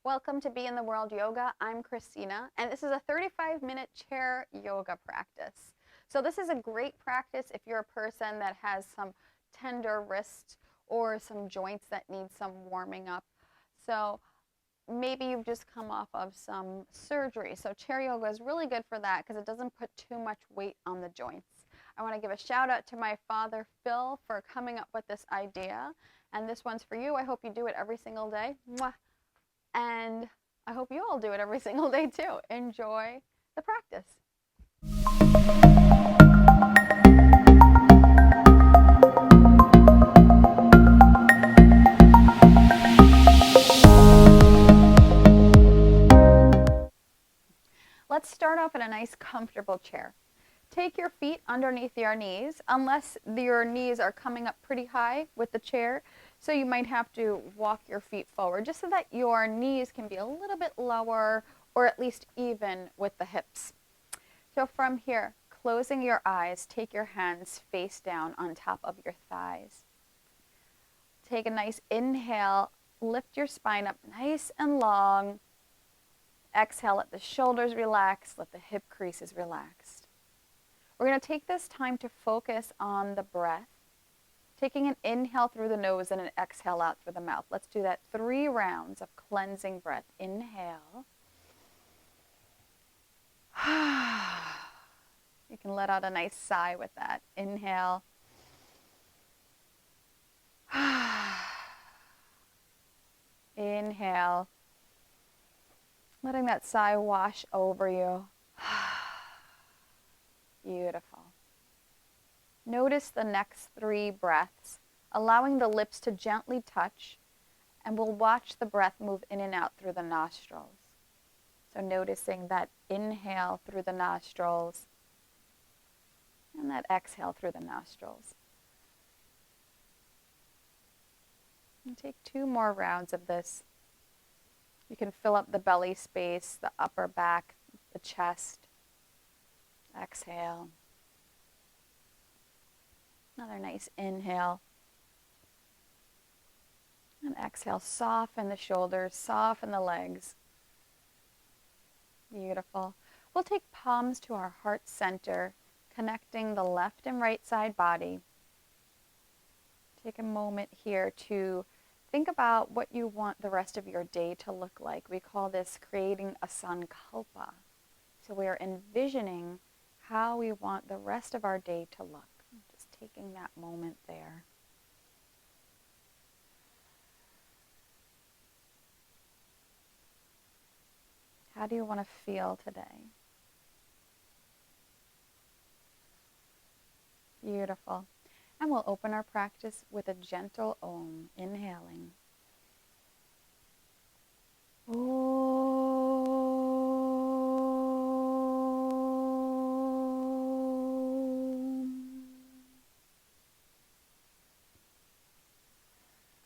Welcome to Be in the World Yoga. I'm Christina, and this is a 35-minute chair yoga practice. So this is a great practice if you're a person that has some tender wrists or some joints that need some warming up. So maybe you've just come off of some surgery. So chair yoga is really good for that because it doesn't put too much weight on the joints. I want to give a shout out to my father, Phil, for coming up with this idea. And this one's for you. I hope you do it every single day. Mwah. And I hope you all do it every single day too. Enjoy the practice. Let's start off in a nice comfortable chair. Take your feet underneath your knees, unless your knees are coming up pretty high with the chair. So you might have to walk your feet forward just so that your knees can be a little bit lower or at least even with the hips. So from here, closing your eyes, take your hands face down on top of your thighs. Take a nice inhale, lift your spine up nice and long. Exhale, let the shoulders relax, let the hip creases relax. We're going to take this time to focus on the breath, taking an inhale through the nose and an exhale out through the mouth. Let's do that 3 rounds of cleansing breath. Inhale. You can let out a nice sigh with that. Inhale. Inhale. Letting that sigh wash over you. Beautiful. Notice the next 3 breaths, allowing the lips to gently touch, and we'll watch the breath move in and out through the nostrils. So noticing that inhale through the nostrils and that exhale through the nostrils. And take 2 more rounds of this. You can fill up the belly space, the upper back, the chest. Exhale. Another nice inhale. And exhale, soften the shoulders, soften the legs. Beautiful. We'll take palms to our heart center, connecting the left and right side body. Take a moment here to think about what you want the rest of your day to look like. We call this creating a sankalpa. So we are envisioning how we want the rest of our day to look. Just taking that moment there. How do you want to feel today? Beautiful. And we'll open our practice with a gentle Om, inhaling.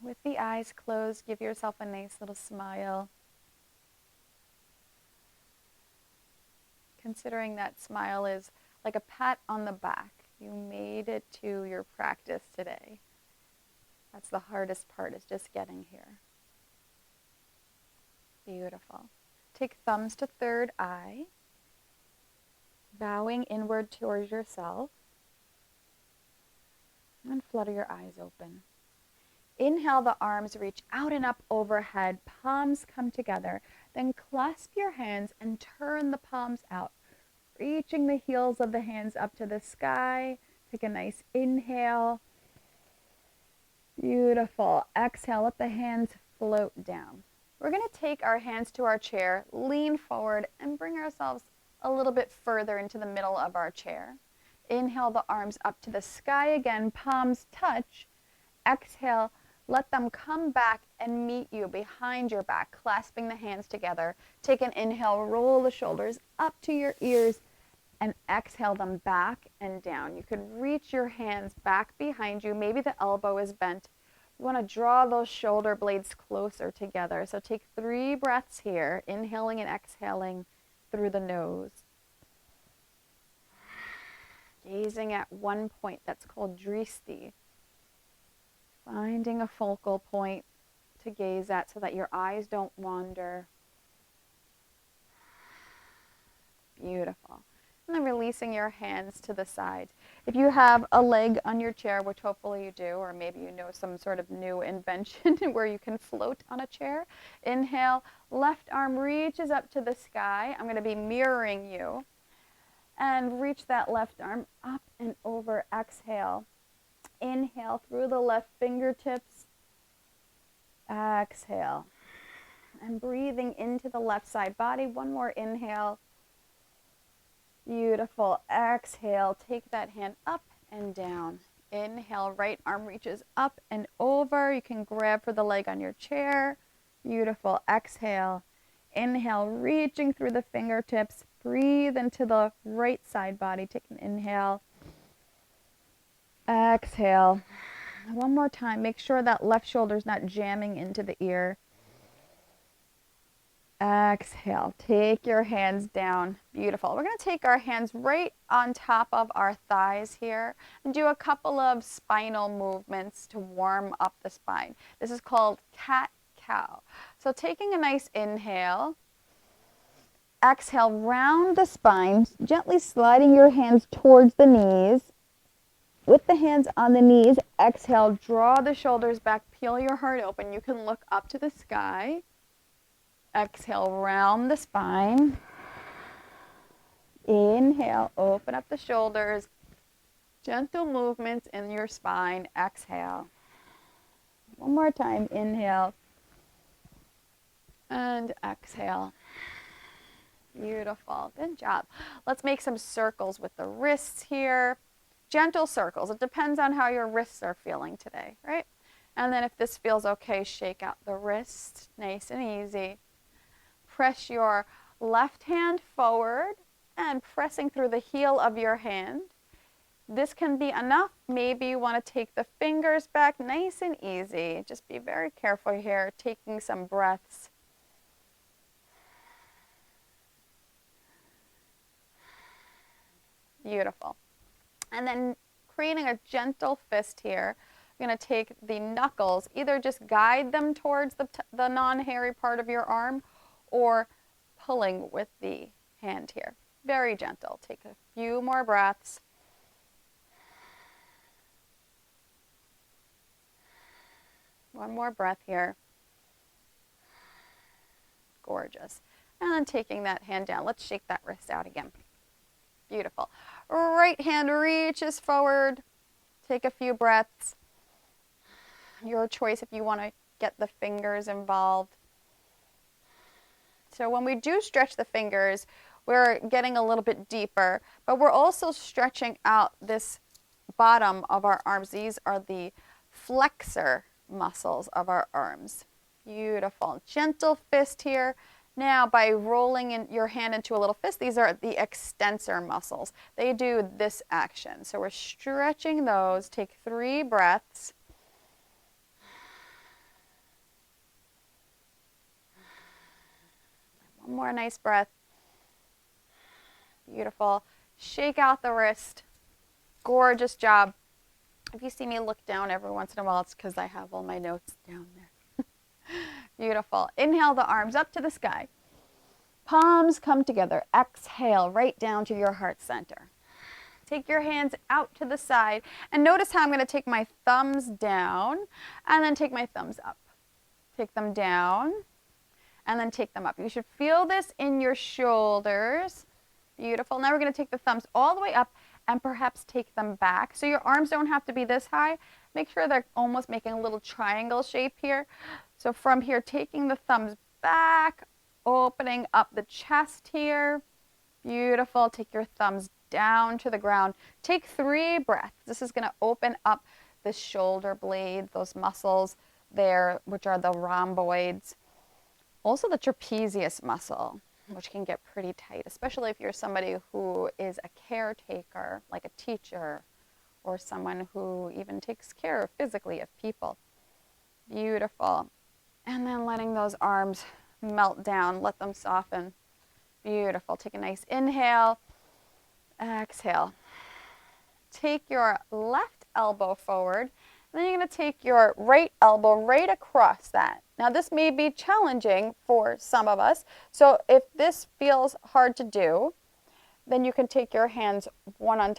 With the eyes closed, give yourself a nice little smile. Considering that smile is like a pat on the back. You made it to your practice today. That's the hardest part, is just getting here. Beautiful. Take thumbs to third eye, bowing inward towards yourself, and flutter your eyes open. Inhale, the arms reach out and up overhead, palms come together. Then clasp your hands and turn the palms out, reaching the heels of the hands up to the sky. Take a nice inhale. Beautiful. Exhale, let the hands float down. We're going to take our hands to our chair, lean forward, and bring ourselves a little bit further into the middle of our chair. Inhale, the arms up to the sky again, palms touch. Exhale, let them come back and meet you behind your back, clasping the hands together. Take an inhale, roll the shoulders up to your ears, and exhale them back and down. You could reach your hands back behind you. Maybe the elbow is bent. You want to draw those shoulder blades closer together. So take 3 breaths here, inhaling and exhaling through the nose. Gazing at one point, that's called dristi. Finding a focal point to gaze at so that your eyes don't wander. Beautiful. And then releasing your hands to the side. If you have a leg on your chair, which hopefully you do, or maybe you know some sort of new invention where you can float on a chair, inhale, left arm reaches up to the sky. I'm going to be mirroring you. And reach that left arm up and over. Exhale. Inhale through the left fingertips. Exhale. And breathing into the left side body. One more inhale. Beautiful. Exhale. Take that hand up and down. Inhale. Right arm reaches up and over. You can grab for the leg on your chair. Beautiful. Exhale. Inhale. Reaching through the fingertips. Breathe into the right side body. Take an inhale. Exhale. One more time. Make sure that left shoulder is not jamming into the ear. Exhale. Take your hands down. Beautiful. We're going to take our hands right on top of our thighs here and do a couple of spinal movements to warm up the spine. This is called cat-cow. So taking a nice inhale. Exhale, round the spine, gently sliding your hands towards the knees. With the hands on the knees, exhale, draw the shoulders back, peel your heart open. You can look up to the sky. Exhale, round the spine. Inhale, open up the shoulders. Gentle movements in your spine. Exhale. One more time. Inhale. And exhale. Beautiful. Good job. Let's make some circles with the wrists here. Gentle circles. It depends on how your wrists are feeling today, right? And then if this feels okay, shake out the wrist. Nice and easy. Press your left hand forward and pressing through the heel of your hand. This can be enough. Maybe you want to take the fingers back. Nice and easy. Just be very careful here, taking some breaths. Beautiful. And then creating a gentle fist here. I'm going to take the knuckles, either just guide them towards the non-hairy part of your arm or pulling with the hand here. Very gentle. Take a few more breaths. One more breath here. Gorgeous. And then taking that hand down. Let's shake that wrist out again. Beautiful. Right hand reaches forward. Take a few breaths. Your choice if you want to get the fingers involved. So when we do stretch the fingers, we're getting a little bit deeper, but we're also stretching out this bottom of our arms. These are the flexor muscles of our arms. Beautiful. Gentle fist here. Now, by rolling in your hand into a little fist, these are the extensor muscles. They do this action. So we're stretching those. Take 3 breaths. One more nice breath. Beautiful. Shake out the wrist. Gorgeous job. If you see me look down every once in a while, it's because I have all my notes down there. Beautiful. Inhale the arms up to the sky. Palms come together. Exhale right down to your heart center. Take your hands out to the side. And notice how I'm going to take my thumbs down and then take my thumbs up. Take them down and then take them up. You should feel this in your shoulders. Beautiful. Now we're going to take the thumbs all the way up and perhaps take them back. So your arms don't have to be this high. Make sure they're almost making a little triangle shape here. So from here, taking the thumbs back, opening up the chest here. Beautiful. Take your thumbs down to the ground. Take 3 breaths. This is going to open up the shoulder blade, those muscles there, which are the rhomboids. Also the trapezius muscle, which can get pretty tight, especially if you're somebody who is a caretaker, like a teacher, or someone who even takes care physically of people. Beautiful. And then letting those arms melt down, let them soften. Beautiful. Take a nice inhale, exhale. Take your left elbow forward, and then you're going to take your right elbow right across that. Now this may be challenging for some of us, so if this feels hard to do, then you can take your hands one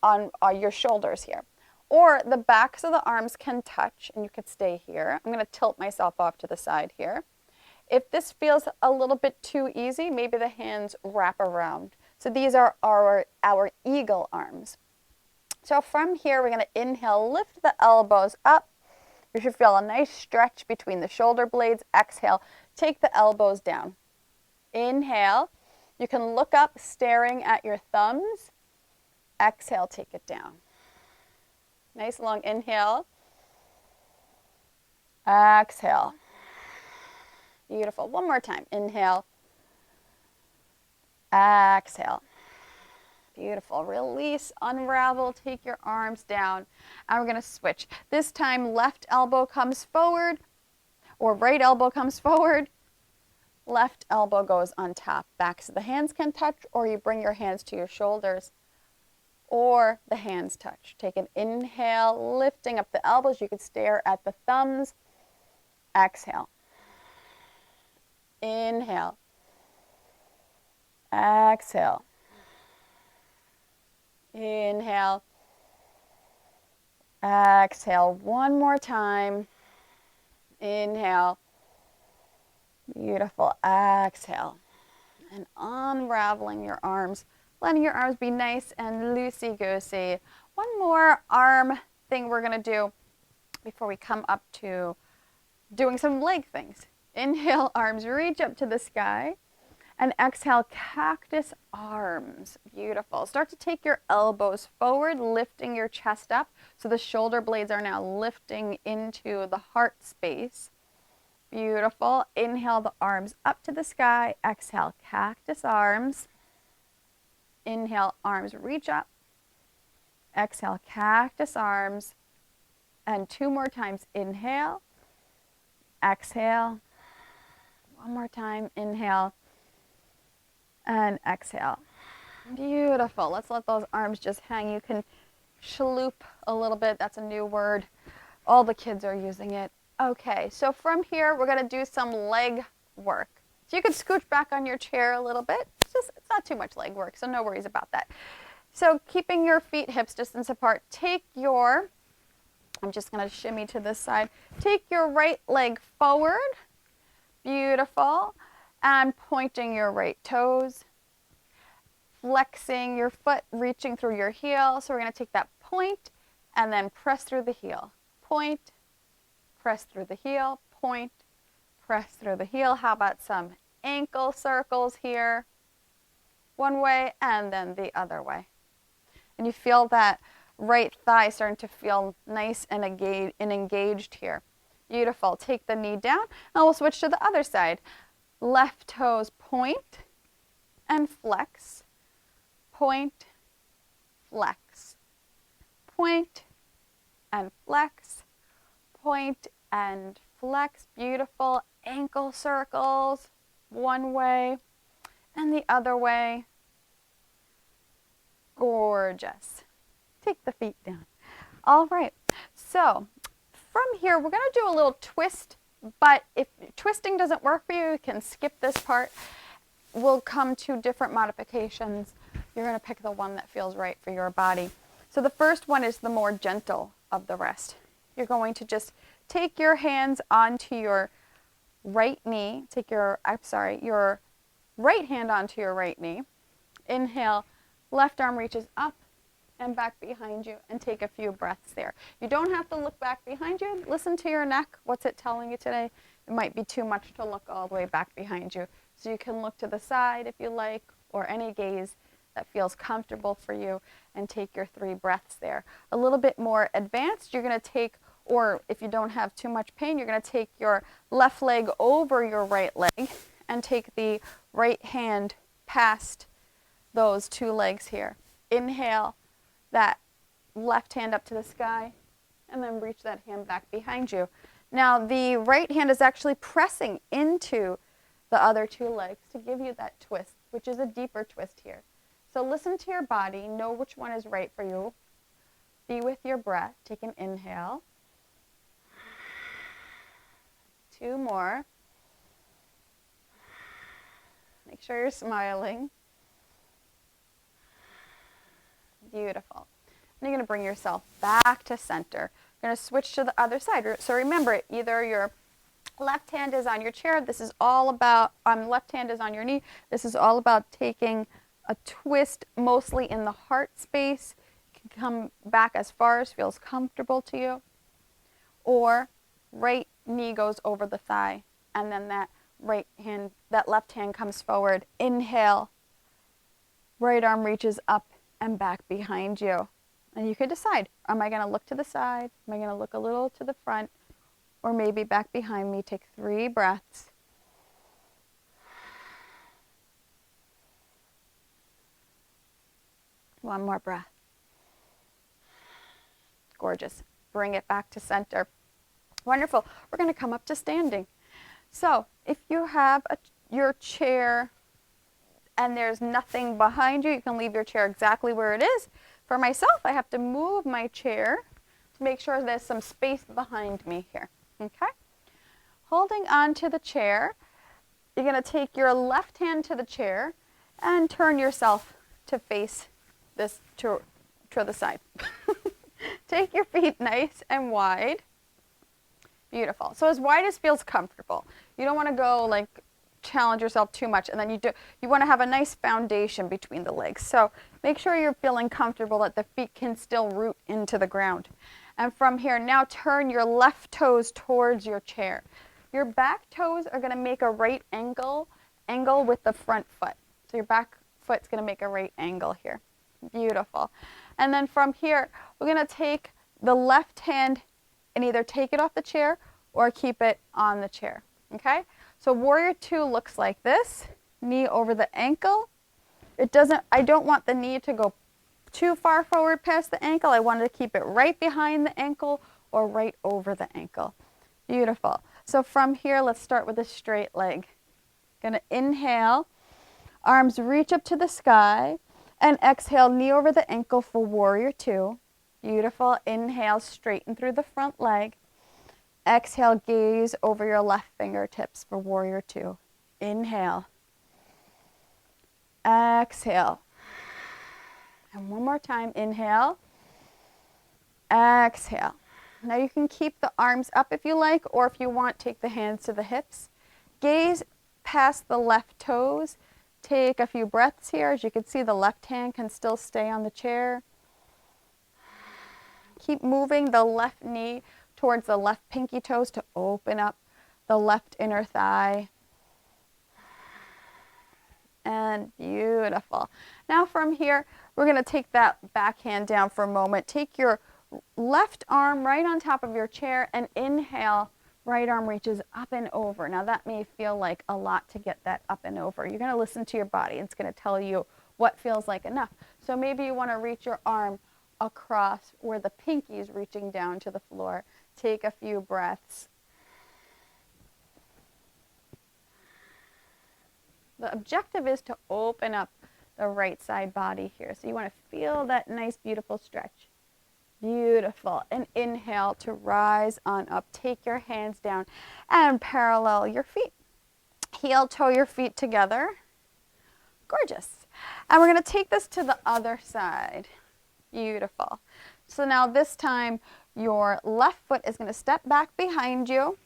on your shoulders here. Or the backs of the arms can touch and you could stay here. I'm going to tilt myself off to the side here. If this feels a little bit too easy, maybe the hands wrap around. So these are our eagle arms. So from here, we're going to inhale, lift the elbows up. You should feel a nice stretch between the shoulder blades. Exhale, take the elbows down. Inhale, you can look up staring at your thumbs. Exhale, take it down. Nice long inhale. Exhale. Beautiful. One more time. Inhale. Exhale. Beautiful. Release, unravel, take your arms down. And we're going to switch. This time, left elbow comes forward, or right elbow comes forward. Left elbow goes on top. Backs of the hands can touch, or you bring your hands to your shoulders, or the hands touch. Take an inhale, lifting up the elbows. You could stare at the thumbs. Exhale. Inhale. Exhale. Inhale. Exhale. One more time. Inhale. Beautiful. Exhale. And unraveling your arms, letting your arms be nice and loosey-goosey. One more arm thing we're going to do before we come up to doing some leg things. Inhale, arms reach up to the sky. And exhale, cactus arms. Beautiful. Start to take your elbows forward, lifting your chest up. So the shoulder blades are now lifting into the heart space. Beautiful. Inhale the arms up to the sky. Exhale, cactus arms. Inhale, arms reach up. Exhale, cactus arms. And two more times. Inhale. Exhale. One more time. Inhale. And exhale. Beautiful. Let's let those arms just hang. You can shaloop a little bit. That's a new word. All the kids are using it. Okay, so from here, we're going to do some leg work. So you can scooch back on your chair a little bit. It's not too much leg work, so no worries about that. So keeping your feet hips distance apart, I'm just going to shimmy to this side. Take your right leg forward. Beautiful. And pointing your right toes. Flexing your foot, reaching through your heel. So we're going to take that point and then press through the heel. Point, press through the heel, point, press through the heel. How about some ankle circles here? One way and then the other way. And you feel that right thigh starting to feel nice and engaged here. Beautiful. Take the knee down and we'll switch to the other side. Left toes point and flex, point, flex, point and flex, point and flex. Beautiful. Ankle circles, one way and the other way. Gorgeous. Take the feet down. All right. So from here, we're going to do a little twist, but if twisting doesn't work for you, you can skip this part. We'll come to different modifications. You're going to pick the one that feels right for your body. So the first one is the more gentle of the rest. You're going to just take your hands onto your right knee. Your right hand onto your right knee. Inhale, left arm reaches up and back behind you, and take a few breaths there. You don't have to look back behind you. Listen to your neck. What's it telling you today? It might be too much to look all the way back behind you. So you can look to the side if you like, or any gaze that feels comfortable for you, and take your 3 breaths there. A little bit more advanced, you're going to take, or if you don't have too much pain, you're going to take your left leg over your right leg and take the right hand past those 2 legs here. Inhale that left hand up to the sky, and then reach that hand back behind you. Now the right hand is actually pressing into the other 2 legs to give you that twist, which is a deeper twist here. So listen to your body, know which one is right for you. Be with your breath. Take an inhale. 2 more. Make sure you're smiling. Beautiful. And you're going to bring yourself back to center. You're going to switch to the other side. So remember, either your left hand is on your chair. This is all about, left hand is on your knee. This is all about taking a twist, mostly in the heart space. You can come back as far as feels comfortable to you. Or right knee goes over the thigh, and then that left hand comes forward. Inhale, right arm reaches up and back behind you. And you can decide, am I going to look to the side? Am I going to look a little to the front? Or maybe back behind me? Take 3 breaths. One more breath. Gorgeous. Bring it back to center. Wonderful. We're going to come up to standing. So if you have your chair and there's nothing behind you, you can leave your chair exactly where it is. For myself, I have to move my chair to make sure there's some space behind me here. Okay? Holding on to the chair, you're going to take your left hand to the chair and turn yourself to face this to the side. Take your feet nice and wide. Beautiful. So as wide as feels comfortable. You don't want to go like challenge yourself too much, and then you want to have a nice foundation between the legs. So make sure you're feeling comfortable that the feet can still root into the ground. And from here, now turn your left toes towards your chair. Your back toes are going to make a right angle with the front foot. So your back foot's going to make a right angle here. Beautiful. And then from here, we're going to take the left hand and either take it off the chair or keep it on the chair. Okay? So warrior 2 looks like this. Knee over the ankle. I don't want the knee to go too far forward past the ankle. I wanted to keep it right behind the ankle or right over the ankle. Beautiful. So from here, let's start with a straight leg. Gonna inhale, arms reach up to the sky, and exhale, knee over the ankle for warrior 2. Beautiful. Inhale, straighten through the front leg. Exhale, gaze over your left fingertips for warrior 2. Inhale. Exhale. And one more time. Inhale. Exhale. Now you can keep the arms up if you like, or if you want, take the hands to the hips. Gaze past the left toes. Take a few breaths here. As you can see, the left hand can still stay on the chair. Keep moving the left knee towards the left pinky toes to open up the left inner thigh. And beautiful. Now from here, we're going to take that back hand down for a moment. Take your left arm right on top of your chair and inhale. Right arm reaches up and over. Now that may feel like a lot to get that up and over. You're going to listen to your body. It's going to tell you what feels like enough. So maybe you want to reach your arm across where the pinky is reaching down to the floor. Take a few breaths. The objective is to open up the right side body here. So you want to feel that nice, beautiful stretch. Beautiful. And inhale to rise on up. Take your hands down and parallel your feet. Heel toe your feet together. Gorgeous. And we're going to take this to the other side. Beautiful. So now this time your left foot is going to step back behind you.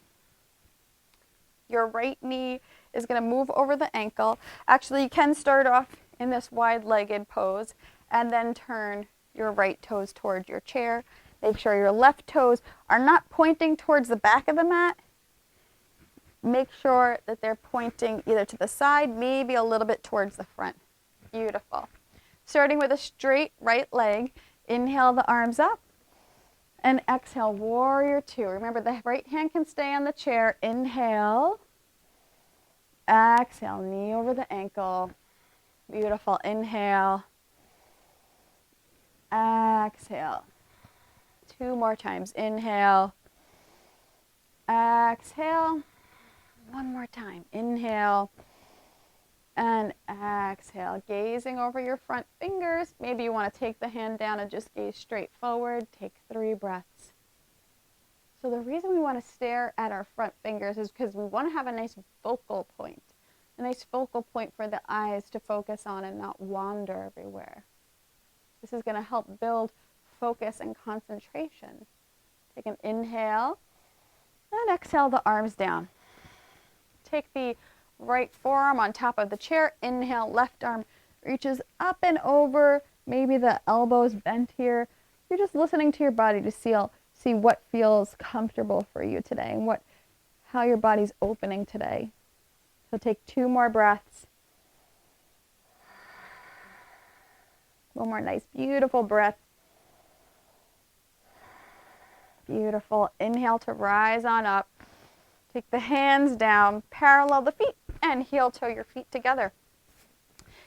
Your right knee is going to move over the ankle. Actually, you can start off in this wide-legged pose and then turn your right toes towards your chair. Make sure your left toes are not pointing towards the back of the mat. Make sure that they're pointing either to the side, maybe a little bit towards the front. Beautiful. Starting with a straight right leg, inhale the arms up and exhale, warrior 2. Remember, the right hand can stay on the chair. Inhale. Exhale, knee over the ankle. Beautiful. Inhale. Exhale. 2 more times. Inhale. Exhale. 1 more time. Inhale. And exhale. Gazing over your front fingers. Maybe you want to take the hand down and just gaze straight forward. Take 3 breaths. So the reason we want to stare at our front fingers is because we want to have a nice focal point for the eyes to focus on and not wander everywhere. This is going to help build focus and concentration. Take an inhale and exhale the arms down. Take the right forearm on top of the chair. Inhale, left arm reaches up and over. Maybe the elbows bent here. You're just listening to your body to see what feels comfortable for you today and how your body's opening today. So take 2 more breaths. One more nice, beautiful breath. Beautiful. Inhale to rise on up. Take the hands down, parallel the feet, and heel toe your feet together.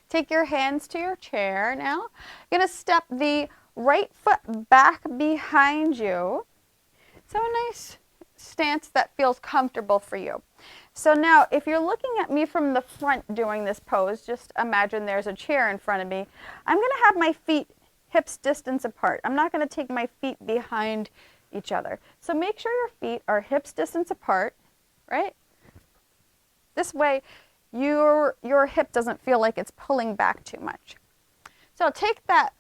Take your hands to your chair now. You're going to step the right foot back behind you. So a nice stance that feels comfortable for you. So now, if you're looking at me from the front doing this pose, just imagine there's a chair in front of me. I'm going to have my feet hips distance apart. I'm not going to take my feet behind each other. So make sure your feet are hips distance apart, right? This way, your hip doesn't feel like it's pulling back too much. So take that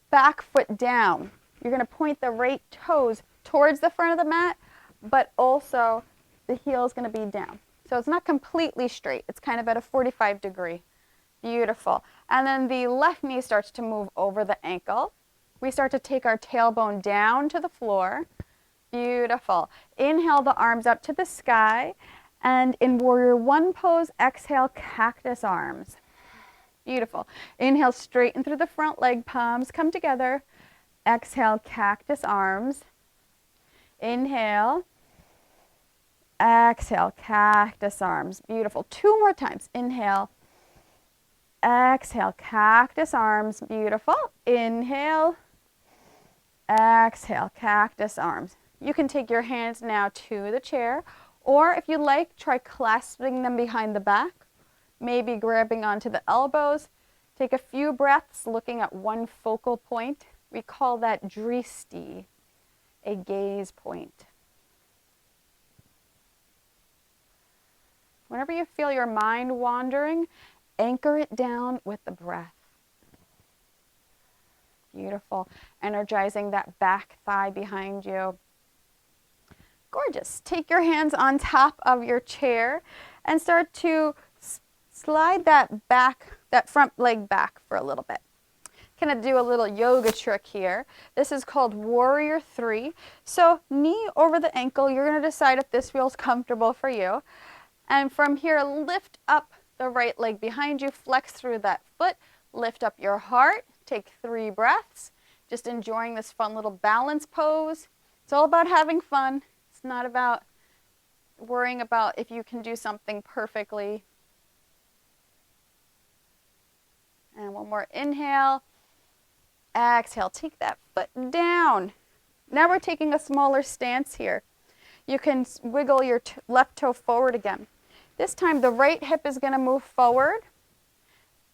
back foot down. You're going to point the right toes towards the front of the mat, but also the heel is going to be down. So it's not completely straight. It's kind of at a 45 degree. Beautiful. And then the left knee starts to move over the ankle. We start to take our tailbone down to the floor. Beautiful. Inhale the arms up to the sky. And in Warrior One pose, exhale, cactus arms. Beautiful. Inhale, straighten through the front leg, palms come together. Exhale, cactus arms. Inhale. Exhale, cactus arms. Beautiful. 2 more times. Inhale. Exhale, cactus arms. Beautiful. Inhale. Exhale, cactus arms. You can take your hands now to the chair, or if you like, try clasping them behind the back, maybe grabbing onto the elbows. Take a few breaths looking at one focal point. We call that dristi, a gaze point. Whenever you feel your mind wandering, anchor it down with the breath. Beautiful. Energizing that back thigh behind you. Gorgeous. Take your hands on top of your chair and start to slide that front leg back for a little bit. Gonna do a little yoga trick here. This is called Warrior 3. So knee over the ankle. You're gonna decide if this feels comfortable for you. And from here, lift up the right leg behind you, flex through that foot, lift up your heart, take 3 breaths, just enjoying this fun little balance pose. It's all about having fun. It's not about worrying about if you can do something perfectly. And one more inhale, exhale, take that foot down. Now we're taking a smaller stance here. You can wiggle your left toe forward again. This time the right hip is going to move forward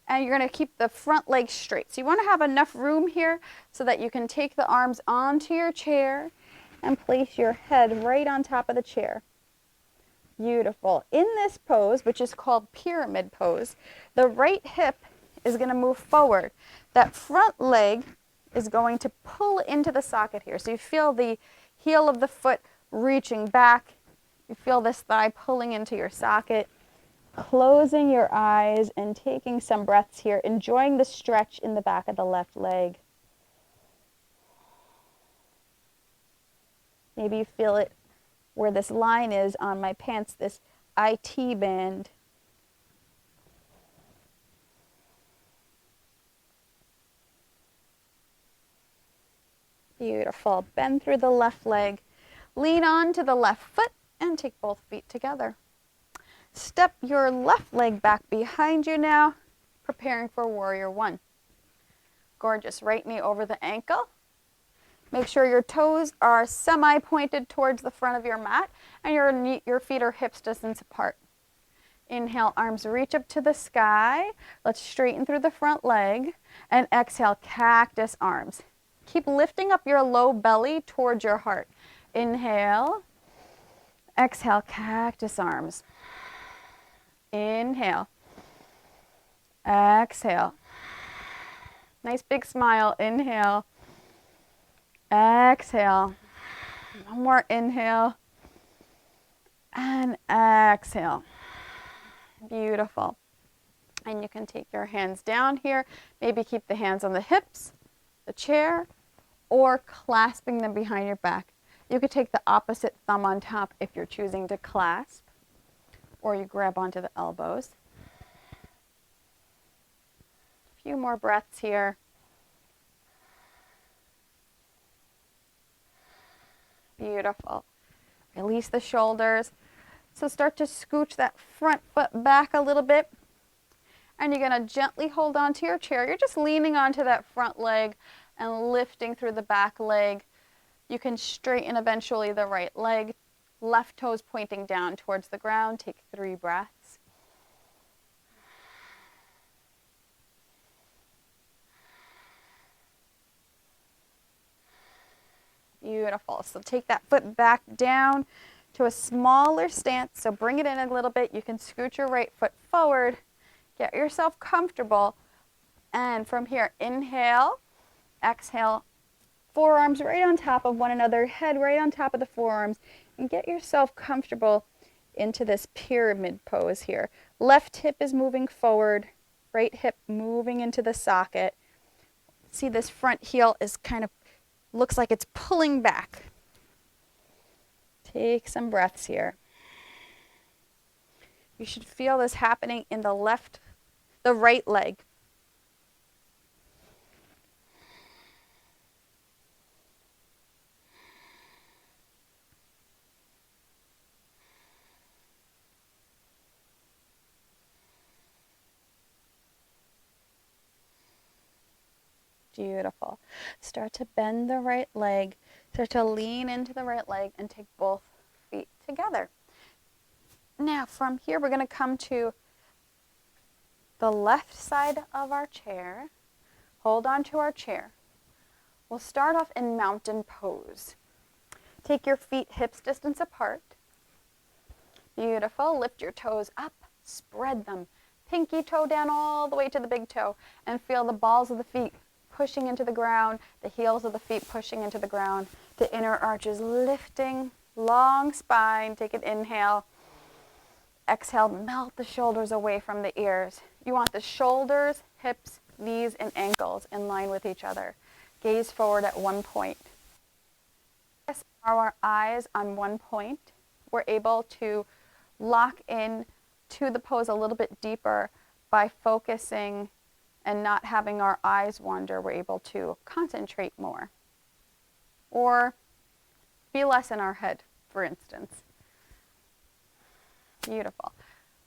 and you're going to keep the front leg straight. So you want to have enough room here so that you can take the arms onto your chair and place your head right on top of the chair. Beautiful. In this pose, which is called pyramid pose, the right hip is going to move forward. That front leg is going to pull into the socket here. So you feel the heel of the foot reaching back. You feel this thigh pulling into your socket. Closing your eyes and taking some breaths here, enjoying the stretch in the back of the left leg. Maybe you feel it where this line is on my pants, this IT band. Beautiful. Bend through the left leg. Lean on to the left foot and take both feet together. Step your left leg back behind you now, preparing for Warrior One. Gorgeous. Right knee over the ankle. Make sure your toes are semi-pointed towards the front of your mat and your feet are hips distance apart. Inhale, arms reach up to the sky. Let's straighten through the front leg. And exhale, cactus arms. Keep lifting up your low belly towards your heart. Inhale. Exhale, cactus arms. Inhale. Exhale. Nice big smile. Inhale. Exhale. One more inhale. And exhale. Beautiful. And you can take your hands down here. Maybe keep the hands on the hips, the chair, or clasping them behind your back. You could take the opposite thumb on top if you're choosing to clasp, or you grab onto the elbows. A few more breaths here. Beautiful. Release the shoulders. So start to scooch that front foot back a little bit. And you're going to gently hold on to your chair. You're just leaning onto that front leg and lifting through the back leg. You can straighten eventually the right leg. Left toes pointing down towards the ground. Take 3 breaths. Beautiful. So take that foot back down to a smaller stance. So bring it in a little bit. You can scoot your right foot forward. Get yourself comfortable. And from here, inhale, exhale, forearms right on top of one another, head right on top of the forearms, and get yourself comfortable into this pyramid pose here. Left hip is moving forward, right hip moving into the socket. See, this front heel is kind of, looks like it's pulling back. Take some breaths here. You should feel this happening in the right leg. Beautiful. Start to bend the right leg. Start to lean into the right leg and take both feet together. Now from here we're going to come to the left side of our chair. Hold on to our chair. We'll start off in mountain pose. Take your feet hips distance apart. Beautiful. Lift your toes up. Spread them. Pinky toe down all the way to the big toe. And feel the balls of the feet pushing into the ground. The heels of the feet pushing into the ground. The inner arches lifting. Long spine. Take an inhale. Exhale. Melt the shoulders away from the ears. You want the shoulders, hips, knees, and ankles in line with each other. Gaze forward at one point. Our eyes on one point. We're able to lock in to the pose a little bit deeper by focusing and not having our eyes wander. We're able to concentrate more or be less in our head, for instance. Beautiful.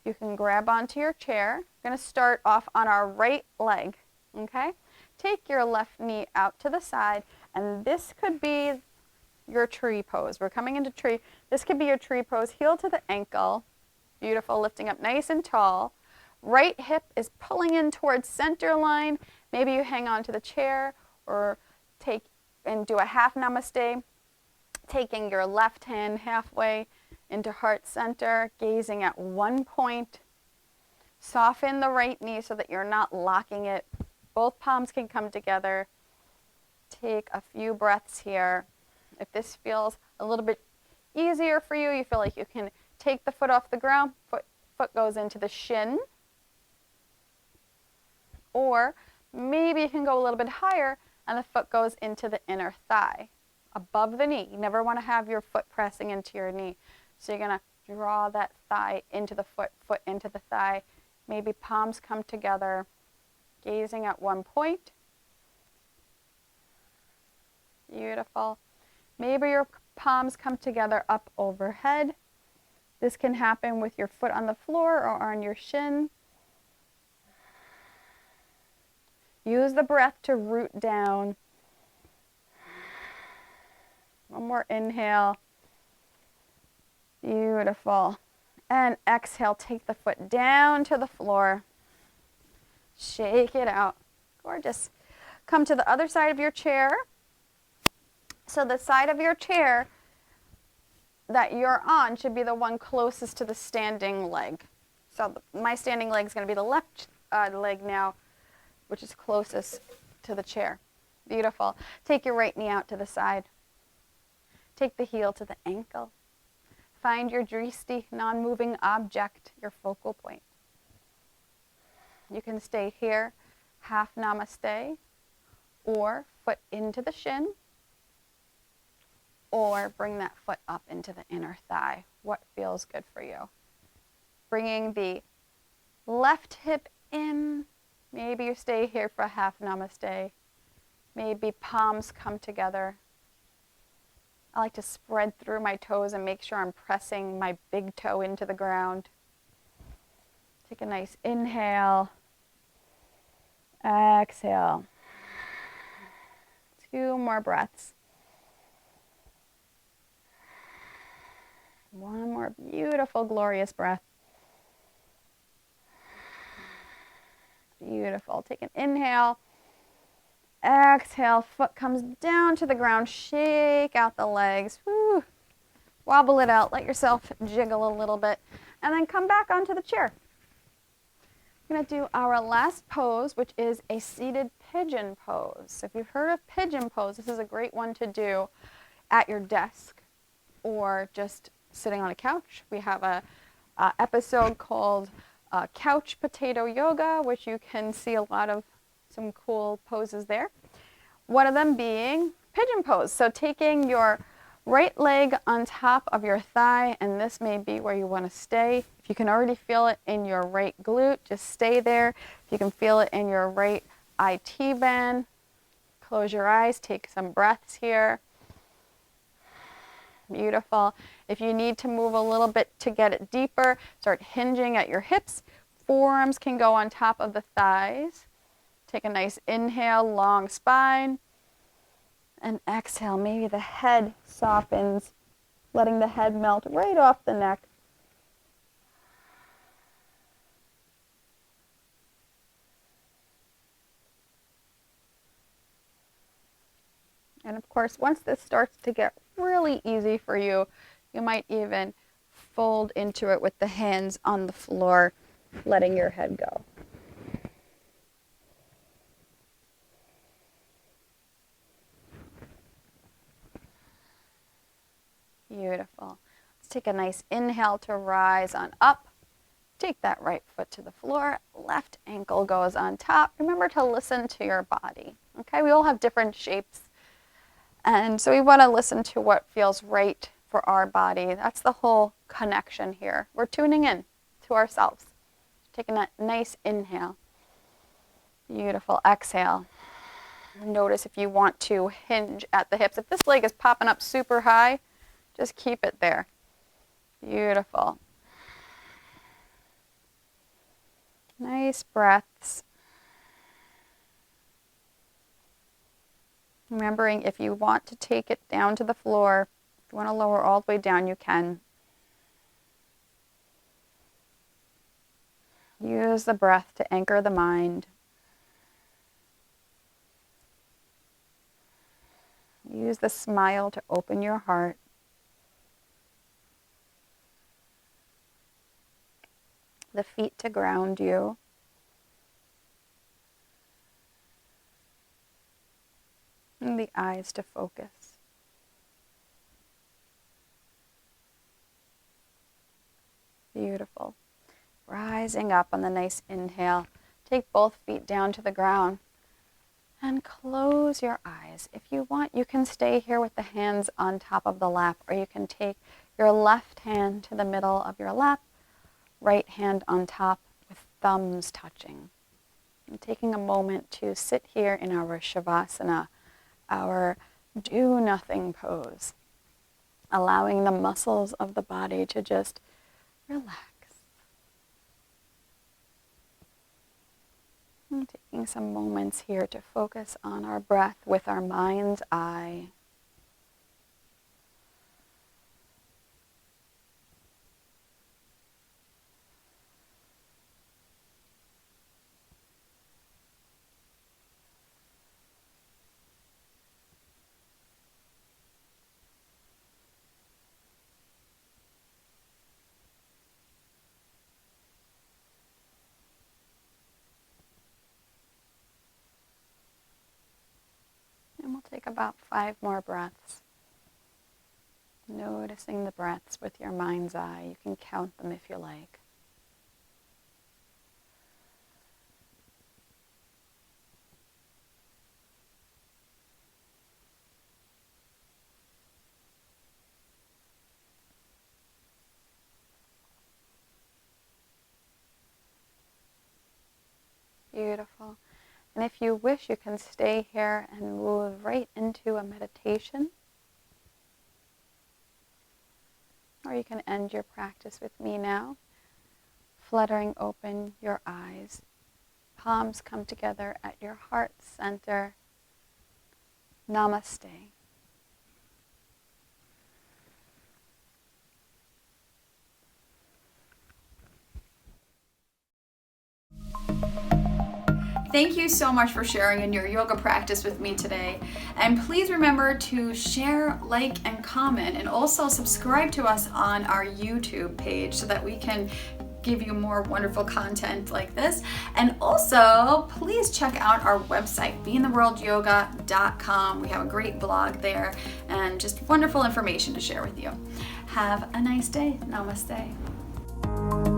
You can grab onto your chair. We're going to start off on our right leg, okay? Take your left knee out to the side, and this could be your tree pose. We're coming into tree. This could be your tree pose. Heel to the ankle. Beautiful. Lifting up nice and tall. Right hip is pulling in towards center line. Maybe you hang on to the chair or take and do a half namaste. Taking your left hand halfway into heart center, gazing at one point. Soften the right knee so that you're not locking it. Both palms can come together. Take a few breaths here. If this feels a little bit easier for you, you feel like you can take the foot off the ground, foot goes into the shin. Or maybe you can go a little bit higher and the foot goes into the inner thigh, above the knee. You never want to have your foot pressing into your knee. So you're going to draw that thigh into the foot, foot into the thigh. Maybe palms come together, gazing at one point. Beautiful. Maybe your palms come together up overhead. This can happen with your foot on the floor or on your shin. Use the breath to root down. One more inhale. Beautiful. And exhale, take the foot down to the floor. Shake it out. Gorgeous. Come to the other side of your chair. So the side of your chair, that you're on should be the one closest to the standing leg. So my standing leg is going to be the left leg now, which is closest to the chair. Beautiful. Take your right knee out to the side. Take the heel to the ankle. Find your drishti, non-moving object, your focal point. You can stay here, half namaste, or foot into the shin, or bring that foot up into the inner thigh. What feels good for you? Bringing the left hip in. Maybe you stay here for a half namaste. Maybe palms come together. I like to spread through my toes and make sure I'm pressing my big toe into the ground. Take a nice inhale. Exhale. 2 more breaths. One more beautiful, glorious breath. Beautiful. Take an inhale. Exhale. Foot comes down to the ground. Shake out the legs. Woo. Wobble it out. Let yourself jiggle a little bit. And then come back onto the chair. We're going to do our last pose, which is a seated pigeon pose. So if you've heard of pigeon pose, this is a great one to do at your desk or just sitting on a couch. We have a episode called Couch Potato Yoga, which you can see a lot of some cool poses there. One of them being pigeon pose. So taking your right leg on top of your thigh, and this may be where you want to stay. If you can already feel it in your right glute, just stay there. If you can feel it in your right IT band, close your eyes, take some breaths here. Beautiful. If you need to move a little bit to get it deeper, start hinging at your hips. Forearms can go on top of the thighs. Take a nice inhale, long spine. And exhale, maybe the head softens, letting the head melt right off the neck. And of course, once this starts to get really easy for you, you might even fold into it with the hands on the floor, letting your head go. Beautiful. Let's take a nice inhale to rise on up. Take that right foot to the floor. Left ankle goes on top. Remember to listen to your body. Okay, we all have different shapes. And so we want to listen to what feels right for our body. That's the whole connection here. We're tuning in to ourselves. Taking that nice inhale. Beautiful. Exhale. Notice if you want to hinge at the hips. If this leg is popping up super high, just keep it there. Beautiful. Nice breaths. Remembering if you want to take it down to the floor, if you want to lower all the way down, you can. Use the breath to anchor the mind. Use the smile to open your heart. The feet to ground you. And the eyes to focus. Beautiful. Rising up on the nice inhale. Take both feet down to the ground. And close your eyes. If you want, you can stay here with the hands on top of the lap, or you can take your left hand to the middle of your lap, right hand on top with thumbs touching. And taking a moment to sit here in our Shavasana, our do-nothing pose, allowing the muscles of the body to just relax. And taking some moments here to focus on our breath with our mind's eye. about 5 more breaths. Noticing the breaths with your mind's eye. You can count them if you like. Beautiful. And if you wish, you can stay here and move right into a meditation. Or you can end your practice with me now, fluttering open your eyes. Palms come together at your heart center. Namaste. Thank you so much for sharing in your yoga practice with me today. And please remember to share, like, and comment, and also subscribe to us on our YouTube page so that we can give you more wonderful content like this. And also, please check out our website, beintheworldyoga.com. We have a great blog there and just wonderful information to share with you. Have a nice day. Namaste.